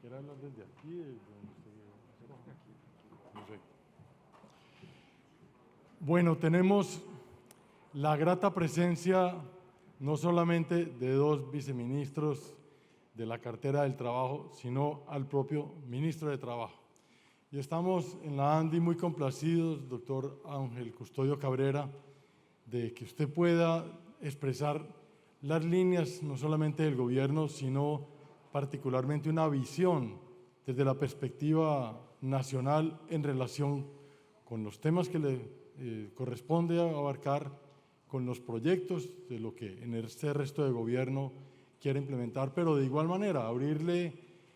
¿Quiere hablar desde aquí? Perfecto. Bueno, tenemos la grata presencia no solamente de dos viceministros de la cartera del trabajo, sino al propio ministro de Trabajo. Y estamos en la ANDI muy complacidos, doctor Ángel Custodio Cabrera, de que usted pueda expresar las líneas no solamente del gobierno, sino particularmente una visión desde la perspectiva nacional en relación con los temas que le corresponde abarcar, con los proyectos de lo que en este resto de gobierno quiere implementar, pero de igual manera abrirle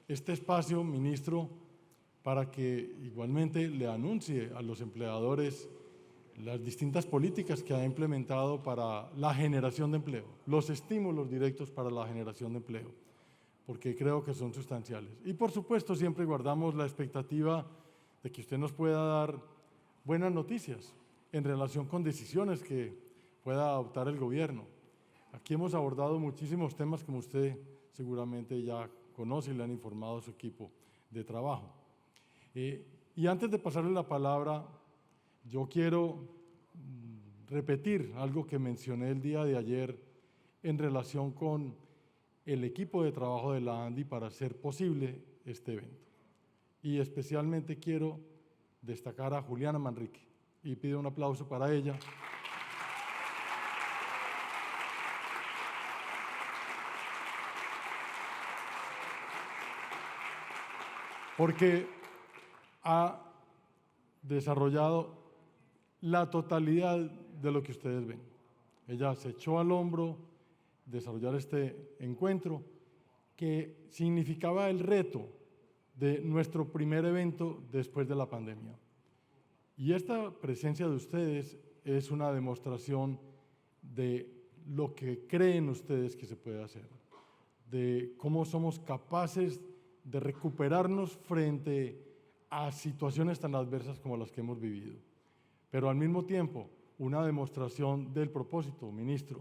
este espacio, ministro, para que igualmente le anuncie a los empleadores las distintas políticas que ha implementado para la generación de empleo, los estímulos directos para la generación de empleo, porque creo que son sustanciales. Y por supuesto siempre guardamos la expectativa de que usted nos pueda dar buenas noticias en relación con decisiones que pueda adoptar el gobierno. Aquí hemos abordado muchísimos temas como usted seguramente ya conoce y le han informado a su equipo de trabajo. Y antes de pasarle la palabra, yo quiero repetir algo que mencioné el día de ayer en relación con el equipo de trabajo de la ANDI para hacer posible este evento. Y especialmente quiero destacar a Juliana Manrique y pido un aplauso para ella. Porque ha desarrollado la totalidad de lo que ustedes ven. Ella se echó al hombro desarrollar este encuentro que significaba el reto de nuestro primer evento después de la pandemia. Y esta presencia de ustedes es una demostración de lo que creen ustedes que se puede hacer, de cómo somos capaces de recuperarnos frente a situaciones tan adversas como las que hemos vivido. Pero al mismo tiempo, una demostración del propósito, ministro,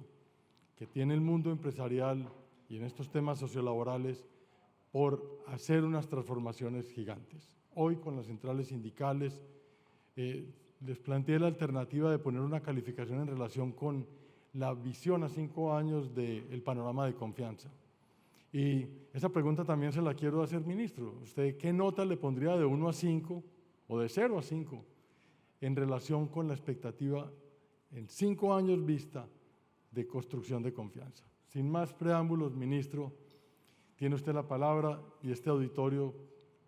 que tiene el mundo empresarial y en estos temas sociolaborales por hacer unas transformaciones gigantes. Hoy con las centrales sindicales les planteé la alternativa de poner una calificación en relación con la visión a 5 años del panorama de confianza. Y esa pregunta también se la quiero hacer, ministro. ¿Usted qué nota le pondría de 1 a 5 o de 0 a 5 en relación con la expectativa en 5 años vista de construcción de confianza? Sin más preámbulos, ministro, tiene usted la palabra y este auditorio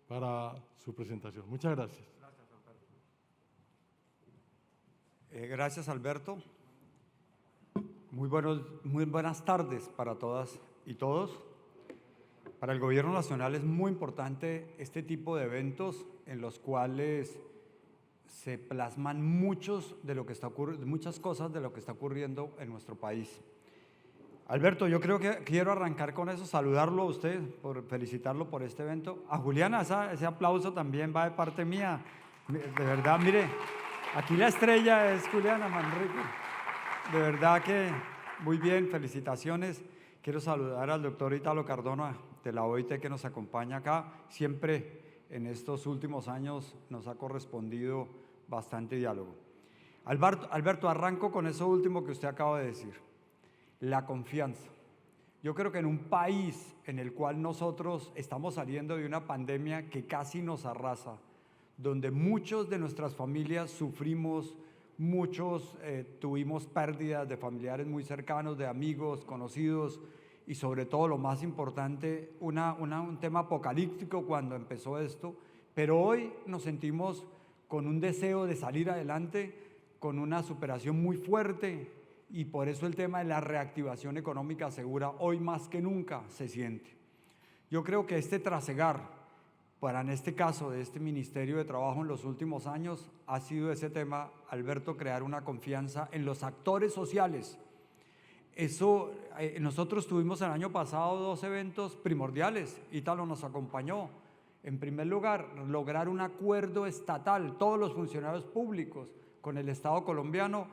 para su presentación. Muchas gracias. Gracias, Alberto. Muy buenas tardes para todas y todos. Para el Gobierno Nacional es muy importante este tipo de eventos en los cuales se plasman muchas cosas de lo que está ocurriendo en nuestro país. Alberto, yo creo que quiero arrancar con eso, saludarlo a usted, felicitarlo por este evento. A Juliana, ese aplauso también va de parte mía. De verdad, mire, aquí la estrella es Juliana Manrique. De verdad que muy bien, felicitaciones. Quiero saludar al doctor Italo Cardona de la OIT que nos acompaña acá. Siempre en estos últimos años nos ha correspondido bastante diálogo. Alberto, arranco con eso último que usted acaba de decir, la confianza. Yo creo que en un país en el cual nosotros estamos saliendo de una pandemia que casi nos arrasa, donde muchos de nuestras familias sufrimos, muchos tuvimos pérdidas de familiares muy cercanos, de amigos, conocidos, y sobre todo lo más importante, un tema apocalíptico cuando empezó esto, pero hoy nos sentimos con un deseo de salir adelante, con una superación muy fuerte, y por eso el tema de la reactivación económica segura hoy más que nunca se siente. Yo creo que este trasegar para, en este caso, de este Ministerio de Trabajo en los últimos años, ha sido ese tema, Alberto, crear una confianza en los actores sociales. Eso, nosotros tuvimos el año pasado 2 eventos primordiales, Ítalo nos acompañó. En primer lugar, lograr un acuerdo estatal, todos los funcionarios públicos con el Estado colombiano,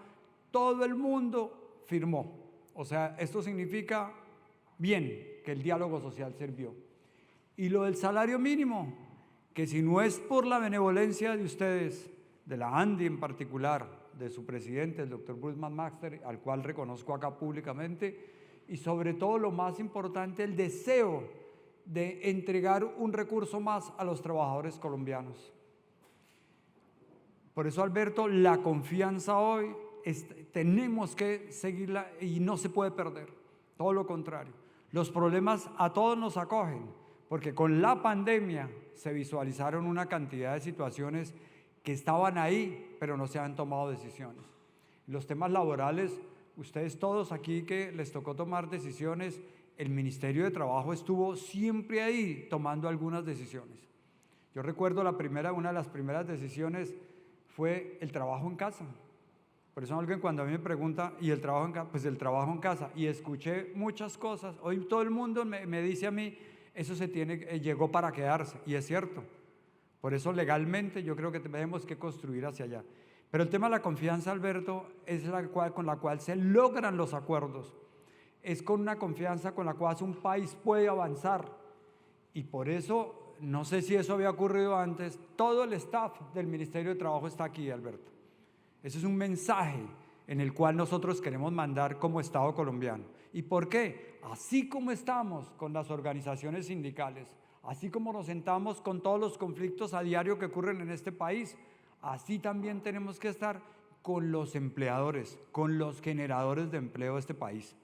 todo el mundo firmó. O sea, esto significa bien, que el diálogo social sirvió. Y lo del salario mínimo, que si no es por la benevolencia de ustedes, de la ANDI en particular, de su presidente, el doctor Bruce McMaster, al cual reconozco acá públicamente, y sobre todo lo más importante, el deseo de entregar un recurso más a los trabajadores colombianos. Por eso, Alberto, la confianza hoy tenemos que seguirla y no se puede perder, todo lo contrario. Los problemas a todos nos acogen, porque con la pandemia se visualizaron una cantidad de situaciones que estaban ahí, pero no se han tomado decisiones. Los temas laborales, ustedes todos aquí que les tocó tomar decisiones, el Ministerio de Trabajo estuvo siempre ahí tomando algunas decisiones. Yo recuerdo una de las primeras decisiones fue el trabajo en casa. Por eso alguien cuando a mí me pregunta, ¿y el trabajo en casa? Pues el trabajo en casa. Y escuché muchas cosas. Hoy todo el mundo me dice a mí, eso llegó para quedarse. Y es cierto. Por eso legalmente yo creo que tenemos que construir hacia allá. Pero el tema de la confianza, Alberto, es con la cual se logran los acuerdos. Es con una confianza con la cual un país puede avanzar. Y por eso, no sé si eso había ocurrido antes, todo el staff del Ministerio de Trabajo está aquí, Alberto. Ese es un mensaje en el cual nosotros queremos mandar como Estado colombiano. ¿Y por qué? Así como estamos con las organizaciones sindicales, así como nos sentamos con todos los conflictos a diario que ocurren en este país, así también tenemos que estar con los empleadores, con los generadores de empleo de este país.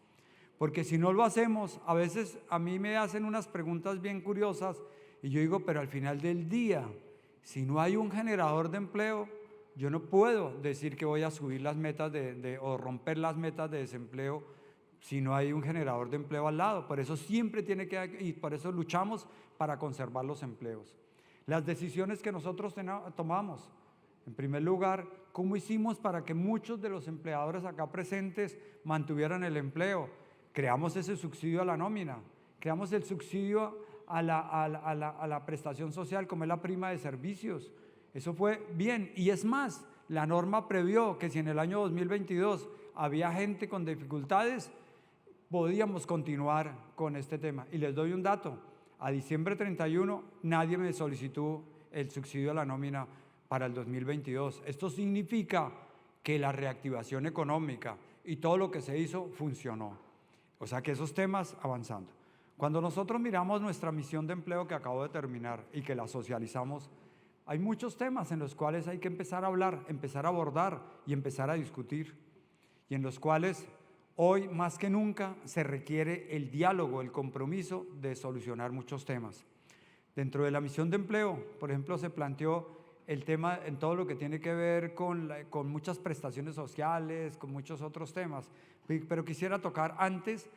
Porque si no lo hacemos, a veces a mí me hacen unas preguntas bien curiosas y yo digo, pero al final del día, si no hay un generador de empleo, yo no puedo decir que voy a subir las metas o romper las metas de desempleo si no hay un generador de empleo al lado. Por eso siempre y por eso luchamos para conservar los empleos. Las decisiones que nosotros tomamos, en primer lugar, ¿cómo hicimos para que muchos de los empleadores acá presentes mantuvieran el empleo? Creamos ese subsidio a la nómina, creamos el subsidio a la prestación social como es la prima de servicios. Eso fue bien, y es más, la norma previó que si en el año 2022 había gente con dificultades, podíamos continuar con este tema. Y les doy un dato, a diciembre 31 nadie me solicitó el subsidio a la nómina para el 2022. Esto significa que la reactivación económica y todo lo que se hizo funcionó. O sea que esos temas avanzando. Cuando nosotros miramos nuestra misión de empleo que acabo de terminar y que la socializamos, hay muchos temas en los cuales hay que empezar a hablar, empezar a abordar y empezar a discutir, y en los cuales hoy más que nunca se requiere el diálogo, el compromiso de solucionar muchos temas. Dentro de la misión de empleo, por ejemplo, se planteó el tema en todo lo que tiene que ver con muchas prestaciones sociales, con muchos otros temas, pero quisiera tocar antes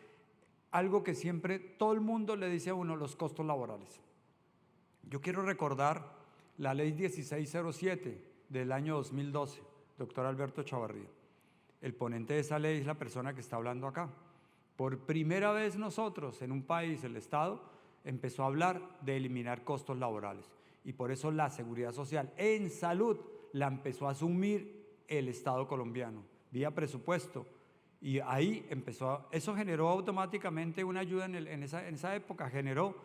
algo que siempre todo el mundo le dice a uno, los costos laborales. Yo quiero recordar la ley 1607 del año 2012, doctor Alberto Chavarría. El ponente de esa ley es la persona que está hablando acá. Por primera vez nosotros en un país, el Estado, empezó a hablar de eliminar costos laborales. Y por eso la seguridad social en salud la empezó a asumir el Estado colombiano, vía presupuesto. Y ahí eso generó automáticamente una ayuda en esa época, generó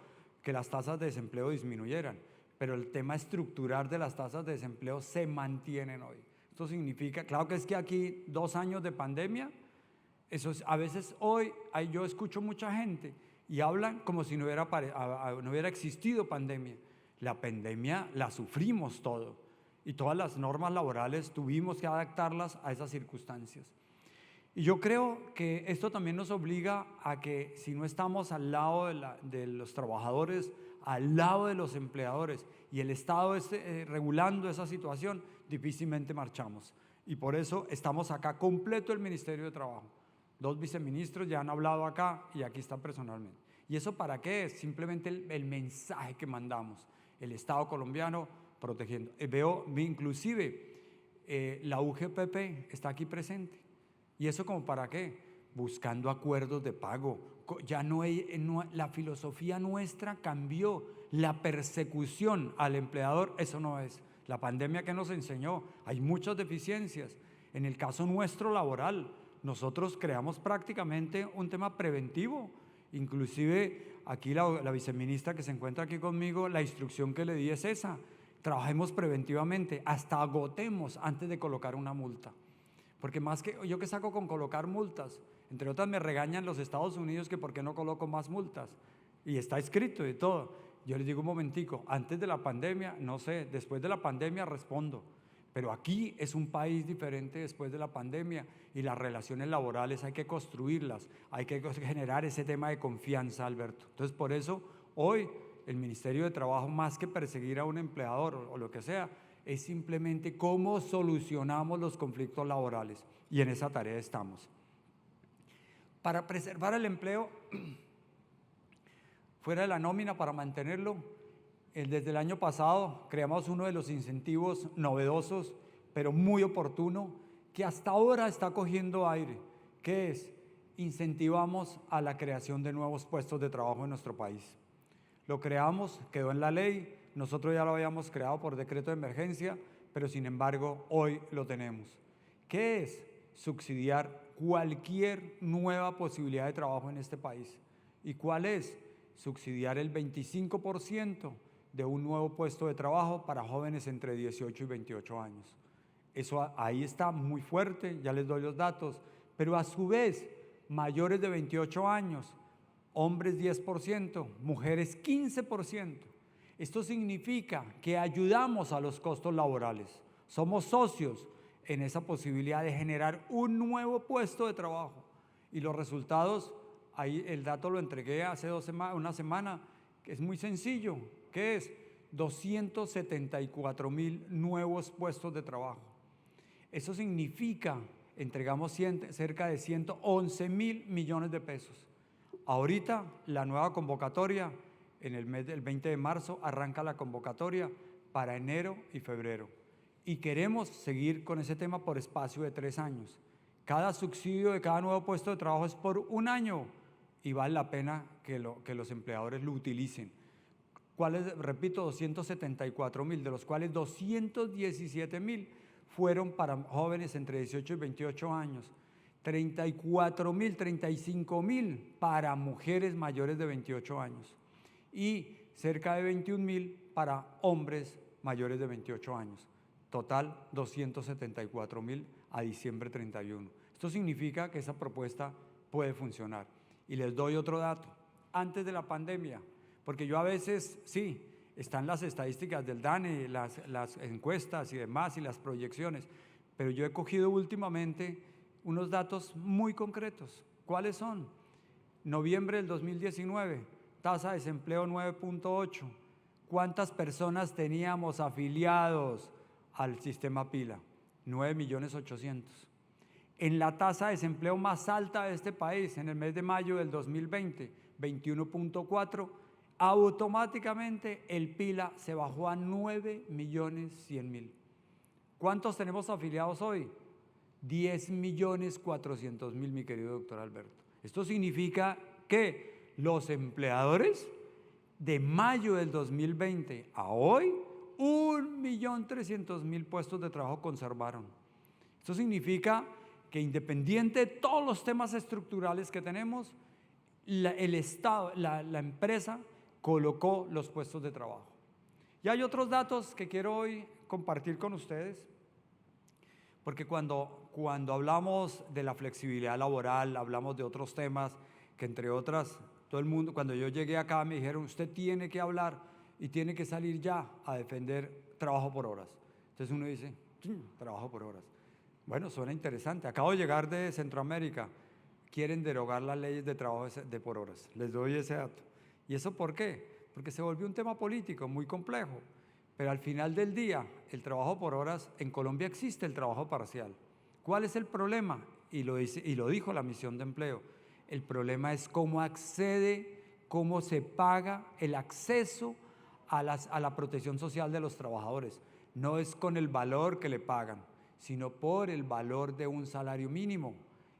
que las tasas de desempleo disminuyeran. Pero el tema estructural de las tasas de desempleo se mantienen hoy. Esto significa, claro que es que aquí 2 años de pandemia, a veces hoy yo escucho mucha gente y hablan como si no hubiera existido pandemia. La pandemia la sufrimos todo y todas las normas laborales tuvimos que adaptarlas a esas circunstancias. Y yo creo que esto también nos obliga a que si no estamos al lado de los trabajadores, al lado de los empleadores y el Estado regulando esa situación, difícilmente marchamos. Y por eso estamos acá completo el Ministerio de Trabajo. 2 viceministros ya han hablado acá y aquí está personalmente. ¿Y eso para qué es? Simplemente el mensaje que mandamos. El Estado colombiano protegiendo. Veo inclusive la UGPP está aquí presente. ¿Y eso como para qué? Buscando acuerdos de pago. Ya la filosofía nuestra cambió. La persecución al empleador, eso no es. La pandemia que nos enseñó, hay muchas deficiencias. En el caso nuestro laboral, nosotros creamos prácticamente un tema preventivo. Inclusive aquí la viceministra que se encuentra aquí conmigo, la instrucción que le di es esa: trabajemos preventivamente, hasta agotemos antes de colocar una multa. Porque más que yo que saco con colocar multas, entre otras me regañan los Estados Unidos que por qué no coloco más multas, y está escrito y todo. Yo les digo un momentico, antes de la pandemia, no sé, después de la pandemia respondo, pero aquí es un país diferente después de la pandemia y las relaciones laborales hay que construirlas, hay que generar ese tema de confianza, Alberto. Entonces, por eso hoy el Ministerio de Trabajo, más que perseguir a un empleador o lo que sea, es simplemente cómo solucionamos los conflictos laborales, y en esa tarea estamos. Para preservar el empleo fuera de la nómina, para mantenerlo, desde el año pasado creamos uno de los incentivos novedosos, pero muy oportuno, que hasta ahora está cogiendo aire, que es: incentivamos a la creación de nuevos puestos de trabajo en nuestro país. Lo creamos, quedó en la ley, nosotros ya lo habíamos creado por decreto de emergencia, pero sin embargo hoy lo tenemos. ¿Qué es? Subsidiar cualquier nueva posibilidad de trabajo en este país. ¿Y cuál es? Subsidiar el 25% de un nuevo puesto de trabajo para jóvenes entre 18 y 28 años. Eso ahí está muy fuerte, ya les doy los datos, pero a su vez, mayores de 28 años, hombres 10%, mujeres 15%. Esto significa que ayudamos a los costos laborales, somos socios en esa posibilidad de generar un nuevo puesto de trabajo. Y los resultados, ahí el dato lo entregué hace una semana, que es muy sencillo, que es 274,000 nuevos puestos de trabajo. Eso significa, entregamos cerca de 111,000 millones de pesos. Ahorita la nueva convocatoria, en el mes del 20 de marzo, arranca la convocatoria para enero y febrero. Y queremos seguir con ese tema por espacio de 3 años. Cada subsidio de cada nuevo puesto de trabajo es por 1 año y vale la pena que los empleadores lo utilicen. ¿Cuáles? Repito, 274,000, de los cuales 217,000 fueron para jóvenes entre 18 y 28 años. 34,000, 35,000 para mujeres mayores de 28 años y cerca de 21,000 para hombres mayores de 28 años. Total, 274,000 a diciembre 31. Esto significa que esa propuesta puede funcionar. Y les doy otro dato. Antes de la pandemia, porque yo a veces, sí, están las estadísticas del DANE, las encuestas y demás, y las proyecciones, pero yo he cogido últimamente unos datos muy concretos. ¿Cuáles son? Noviembre del 2019, tasa de desempleo 9.8. ¿Cuántas personas teníamos afiliados al sistema Pila? 9.800.000. En la tasa de desempleo más alta de este país, en el mes de mayo del 2020, 21.4, automáticamente el Pila se bajó a 9.100.000. ¿Cuántos tenemos afiliados hoy? 10.400.000, mi querido doctor Alberto. Esto significa que los empleadores de mayo del 2020 a hoy, 1.300.000 puestos de trabajo conservaron. Esto significa que, independiente de todos los temas estructurales que tenemos, el Estado, la empresa colocó los puestos de trabajo. Y hay otros datos que quiero hoy compartir con ustedes, porque cuando hablamos de la flexibilidad laboral, hablamos de otros temas que, entre otras, todo el mundo, cuando yo llegué acá me dijeron: usted tiene que hablar y tiene que salir ya a defender trabajo por horas. Entonces uno dice, trabajo por horas. Bueno, suena interesante. Acabo de llegar de Centroamérica. Quieren derogar las leyes de trabajo de por horas. Les doy ese dato. ¿Y eso por qué? Porque se volvió un tema político muy complejo. Pero al final del día, el trabajo por horas, en Colombia existe el trabajo parcial. ¿Cuál es el problema? Y lo dijo la misión de empleo. El problema es cómo se paga el acceso a la protección social de los trabajadores. No es con el valor que le pagan, sino por el valor de un salario mínimo.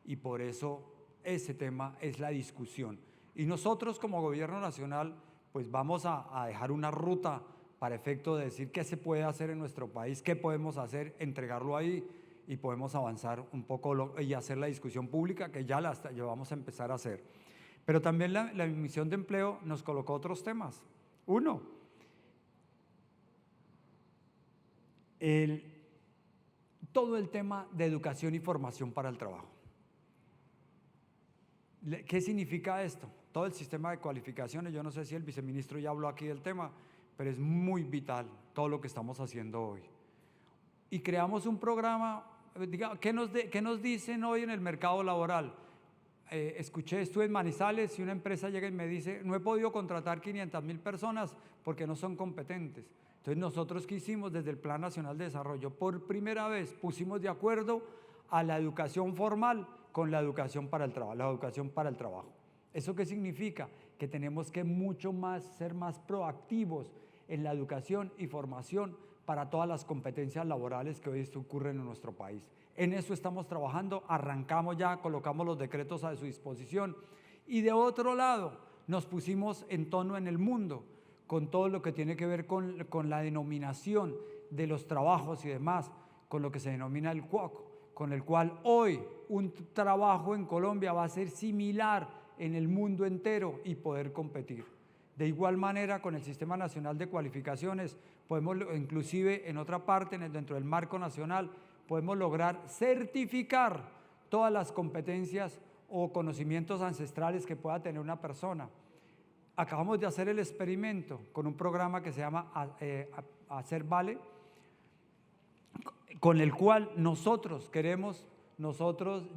Y por eso ese tema es la discusión. Y nosotros como gobierno nacional, pues vamos a dejar una ruta para efecto de decir qué se puede hacer en nuestro país, qué podemos hacer, entregarlo ahí y podemos avanzar un poco y hacer la discusión pública que ya vamos a empezar a hacer. Pero también la misión de empleo nos colocó otros temas. Uno, todo el tema de educación y formación para el trabajo. ¿Qué significa esto? Todo el sistema de cualificaciones, yo no sé si el viceministro ya habló aquí del tema, pero es muy vital todo lo que estamos haciendo hoy. Y creamos un programa, ¿qué nos dicen hoy en el mercado laboral? Estuve en Manizales y una empresa llega y me dice, no he podido contratar 500.000 personas porque no son competentes. Entonces nosotros, ¿qué hicimos desde el Plan Nacional de Desarrollo? Por primera vez pusimos de acuerdo a la educación formal con la educación para el trabajo, ¿Eso qué significa? Que tenemos que ser más proactivos en la educación y formación para todas las competencias laborales que hoy ocurren en nuestro país. En eso estamos trabajando, arrancamos ya, colocamos los decretos a su disposición. Y de otro lado, nos pusimos en tono en el mundo con todo lo que tiene que ver con la denominación de los trabajos y demás, con lo que se denomina el CUOC, con el cual hoy un trabajo en Colombia va a ser similar en el mundo entero y poder competir. De igual manera, con el Sistema Nacional de Cualificaciones, podemos, inclusive en otra parte, dentro del marco nacional, podemos lograr certificar todas las competencias o conocimientos ancestrales que pueda tener una persona. Acabamos de hacer el experimento con un programa que se llama Hacer Vale, con el cual nosotros queremos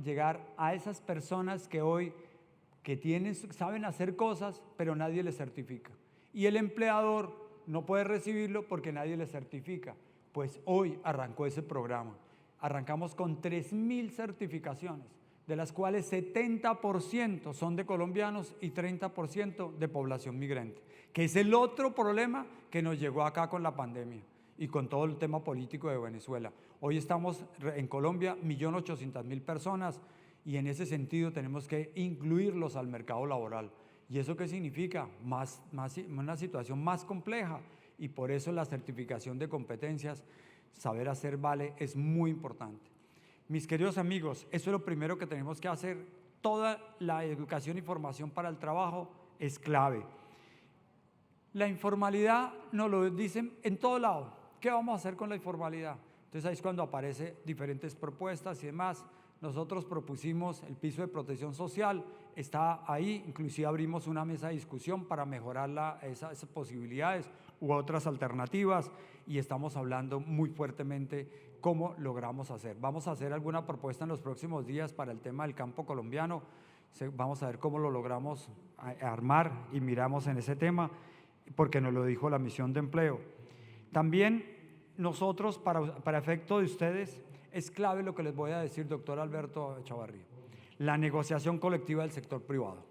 llegar a esas personas que hoy saben hacer cosas, pero nadie les certifica. Y el empleador no puede recibirlo porque nadie les certifica. Pues hoy arrancó ese programa. Arrancamos con 3.000 certificaciones, de las cuales 70% son de colombianos y 30% de población migrante, que es el otro problema que nos llegó acá con la pandemia y con todo el tema político de Venezuela. Hoy estamos en Colombia 1.800.000 personas y en ese sentido tenemos que incluirlos al mercado laboral. ¿Y eso qué significa? Una situación más compleja, y por eso la certificación de competencias, saber hacer vale, es muy importante. Mis queridos amigos, eso es lo primero que tenemos que hacer. Toda la educación y formación para el trabajo es clave. La informalidad nos lo dicen en todo lado. ¿Qué vamos a hacer con la informalidad? Entonces ahí es cuando aparecen diferentes propuestas y demás. Nosotros propusimos el piso de protección social, está ahí, inclusive abrimos una mesa de discusión para mejorar esas posibilidades u otras alternativas, y estamos hablando muy fuertemente cómo logramos hacer. Vamos a hacer alguna propuesta en los próximos días para el tema del campo colombiano, vamos a ver cómo lo logramos armar y miramos en ese tema, porque nos lo dijo la misión de empleo. También nosotros, para efecto de ustedes, es clave lo que les voy a decir, doctor Alberto Echavarría, la negociación colectiva del sector privado.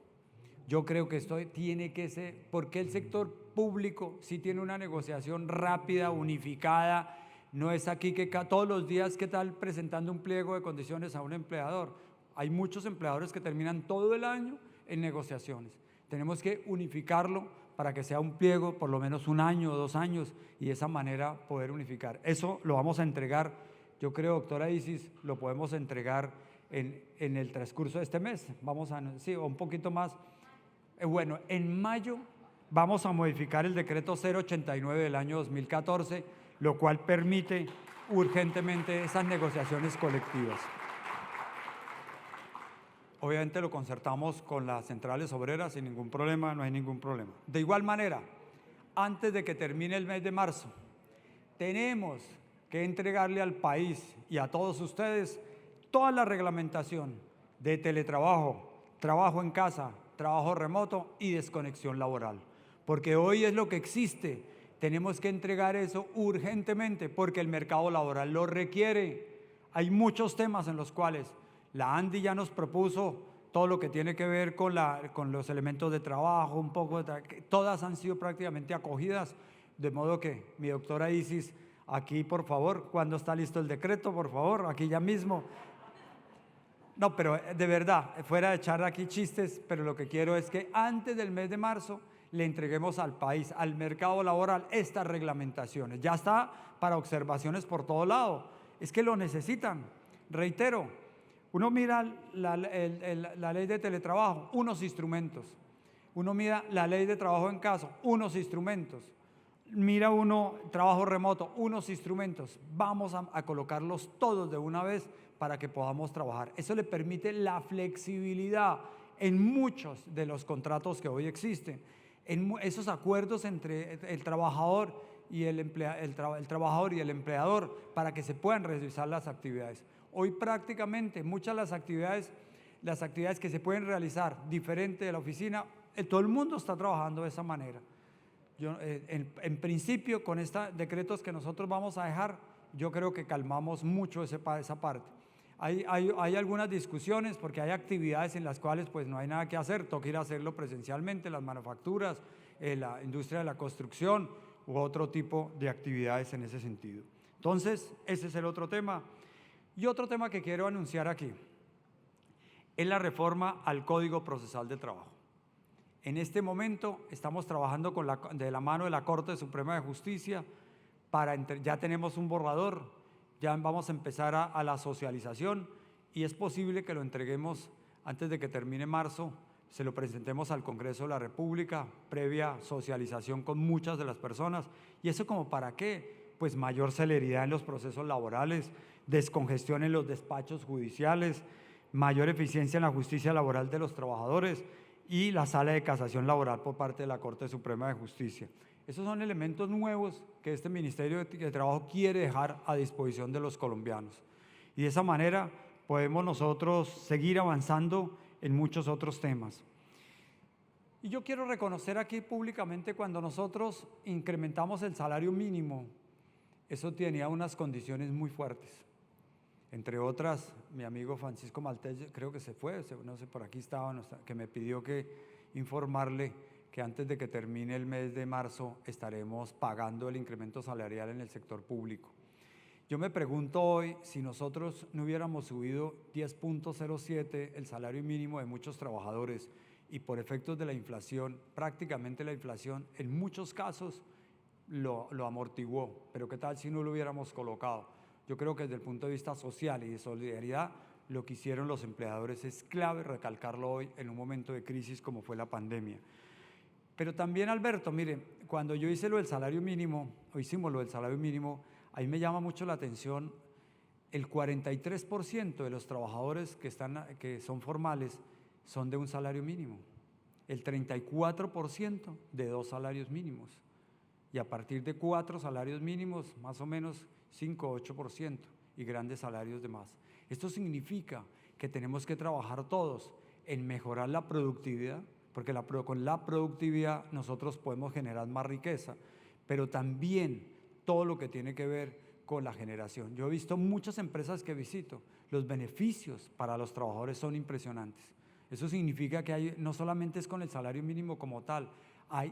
Yo creo que esto tiene que ser, porque el sector público sí tiene una negociación rápida, unificada, no es aquí que todos los días que tal presentando un pliego de condiciones a un empleador. Hay muchos empleadores que terminan todo el año en negociaciones. Tenemos que unificarlo para que sea un pliego por lo menos 1 año o 2 años, y de esa manera poder unificar. Eso lo vamos a entregar. Yo creo, doctora Isis, lo podemos entregar en el transcurso de este mes. Sí, un poquito más. Bueno, en mayo vamos a modificar el decreto 089 del año 2014, lo cual permite urgentemente esas negociaciones colectivas. Obviamente lo concertamos con las centrales obreras sin ningún problema, no hay ningún problema. De igual manera, antes de que termine el mes de marzo, tenemos que entregarle al país y a todos ustedes toda la reglamentación de teletrabajo, trabajo en casa, trabajo remoto y desconexión laboral. Porque hoy es lo que existe. Tenemos que entregar eso urgentemente porque el mercado laboral lo requiere. Hay muchos temas en los cuales la ANDI ya nos propuso todo lo que tiene que ver con los elementos de trabajo, un poco todas han sido prácticamente acogidas, de modo que mi doctora Isis, aquí por favor, cuando está listo el decreto, por favor, aquí ya mismo. No, pero de verdad, fuera de echar aquí chistes, pero lo que quiero es que antes del mes de marzo le entreguemos al país, al mercado laboral, estas reglamentaciones. Ya está para observaciones por todo lado. Es que lo necesitan. Reitero, Uno mira la ley de teletrabajo, unos instrumentos. Uno mira la ley de trabajo en casa, unos instrumentos. Mira uno trabajo remoto, unos instrumentos. Vamos a colocarlos todos de una vez para que podamos trabajar. Eso le permite la flexibilidad en muchos de los contratos que hoy existen, en esos acuerdos entre el trabajador y el trabajador y el empleador para que se puedan realizar las actividades. Hoy prácticamente muchas de las actividades que se pueden realizar diferente de la oficina, todo el mundo está trabajando de esa manera. En principio, con estos decretos que nosotros vamos a dejar, yo creo que calmamos mucho esa parte. Hay algunas discusiones porque hay actividades en las cuales pues no hay nada que hacer, toca ir a hacerlo presencialmente, las manufacturas, la industria de la construcción u otro tipo de actividades en ese sentido. Entonces, ese es el otro tema. Y otro tema que quiero anunciar aquí es la reforma al Código Procesal de Trabajo. En este momento estamos trabajando de la mano de la Corte Suprema de Justicia, ya tenemos un borrador, ya vamos a empezar a la socialización y es posible que lo entreguemos antes de que termine marzo, se lo presentemos al Congreso de la República, previa socialización con muchas de las personas. ¿Y eso como para qué? Pues mayor celeridad en los procesos laborales, descongestión en los despachos judiciales, mayor eficiencia en la justicia laboral de los trabajadores y la sala de casación laboral por parte de la Corte Suprema de Justicia. Esos son elementos nuevos que este Ministerio de Trabajo quiere dejar a disposición de los colombianos. Y de esa manera podemos nosotros seguir avanzando en muchos otros temas. Y yo quiero reconocer aquí públicamente cuando nosotros incrementamos el salario mínimo, eso tenía unas condiciones muy fuertes. Entre otras, mi amigo Francisco Maltés, creo que se fue, no sé, por aquí estaba, que me pidió que informarle que antes de que termine el mes de marzo estaremos pagando el incremento salarial en el sector público. Yo me pregunto hoy si nosotros no hubiéramos subido 10.07 el salario mínimo de muchos trabajadores y por efectos de la inflación, prácticamente la inflación en muchos casos lo amortiguó, pero ¿qué tal si no lo hubiéramos colocado? Yo creo que desde el punto de vista social y de solidaridad, lo que hicieron los empleadores es clave recalcarlo hoy en un momento de crisis como fue la pandemia. Pero también, Alberto, mire, cuando yo hice lo del salario mínimo, o hicimos lo del salario mínimo, ahí me llama mucho la atención, el 43% de los trabajadores que son formales son de un salario mínimo, el 34% de 2 salarios mínimos, y a partir de 4 salarios mínimos, más o menos 5 o 8%, y grandes salarios de más. Esto significa que tenemos que trabajar todos en mejorar la productividad, porque con la productividad nosotros podemos generar más riqueza, pero también todo lo que tiene que ver con la generación. Yo he visto muchas empresas que visito, los beneficios para los trabajadores son impresionantes. Eso significa que no solamente es con el salario mínimo como tal,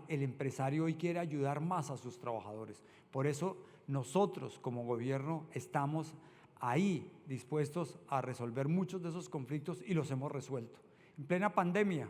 el empresario hoy quiere ayudar más a sus trabajadores. Por eso nosotros como gobierno estamos ahí dispuestos a resolver muchos de esos conflictos y los hemos resuelto. En plena pandemia,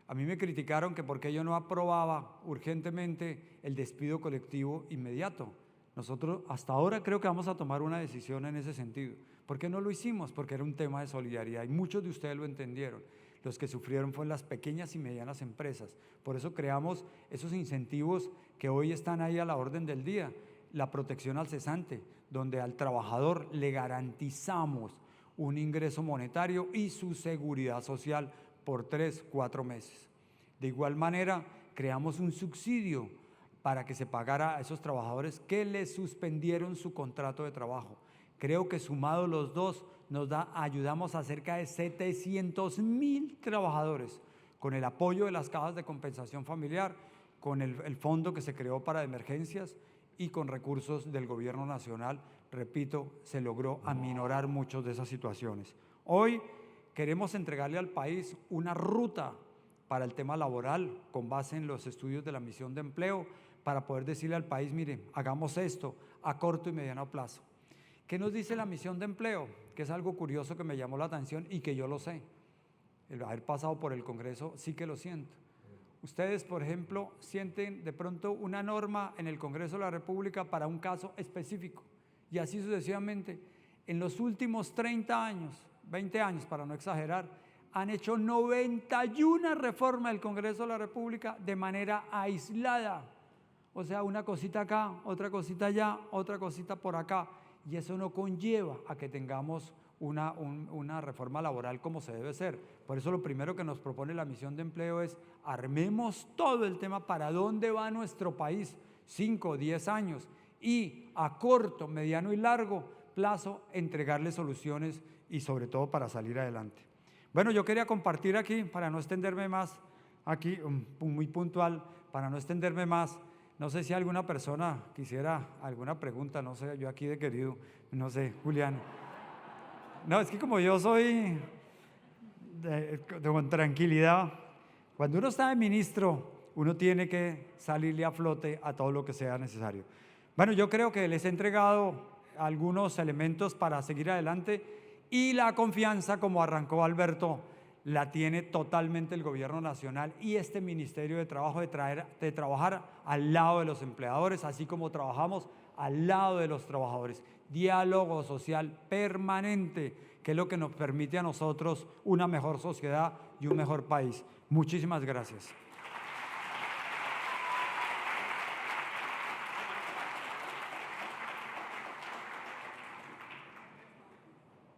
a mí me criticaron que por qué yo no aprobaba urgentemente el despido colectivo inmediato. Nosotros hasta ahora creo que vamos a tomar una decisión en ese sentido. ¿Por qué no lo hicimos? Porque era un tema de solidaridad y muchos de ustedes lo entendieron. Los que sufrieron fueron las pequeñas y medianas empresas. Por eso creamos esos incentivos que hoy están ahí a la orden del día. La protección al cesante, donde al trabajador le garantizamos un ingreso monetario y su seguridad social por 3, 4 meses. De igual manera, creamos un subsidio para que se pagara a esos trabajadores que les suspendieron su contrato de trabajo. Creo que sumados los dos, ayudamos a cerca de 700.000 trabajadores con el apoyo de las cajas de compensación familiar, con el fondo que se creó para emergencias y con recursos del gobierno nacional. Repito, se logró aminorar muchas de esas situaciones. Hoy queremos entregarle al país una ruta para el tema laboral con base en los estudios de la misión de empleo para poder decirle al país, mire, hagamos esto a corto y mediano plazo. ¿Qué nos dice la misión de empleo? Que es algo curioso que me llamó la atención y que yo lo sé. El haber pasado por el Congreso sí que lo siento. Ustedes, por ejemplo, sienten de pronto una norma en el Congreso de la República para un caso específico y así sucesivamente. En los últimos 30 años, 20 años para no exagerar, han hecho 91 reformas del Congreso de la República de manera aislada. O sea, una cosita acá, otra cosita allá, otra cosita por acá. Y eso no conlleva a que tengamos una reforma laboral como se debe ser. Por eso lo primero que nos propone la misión de empleo es armemos todo el tema para dónde va nuestro país, 5 o 10 años, y a corto, mediano y largo plazo entregarle soluciones y sobre todo para salir adelante. Bueno, yo quería compartir aquí, para no extenderme más, aquí muy puntual, para no extenderme más. No sé si alguna persona quisiera alguna pregunta, no sé, yo aquí de querido, no sé, Julián. No, es que como yo soy con tranquilidad, cuando uno está de ministro, uno tiene que salirle a flote a todo lo que sea necesario. Bueno, yo creo que les he entregado algunos elementos para seguir adelante y la confianza, como arrancó Alberto, la tiene totalmente el gobierno nacional y este Ministerio de Trabajo de trabajar al lado de los empleadores, así como trabajamos al lado de los trabajadores. Diálogo social permanente, que es lo que nos permite a nosotros una mejor sociedad y un mejor país. Muchísimas gracias.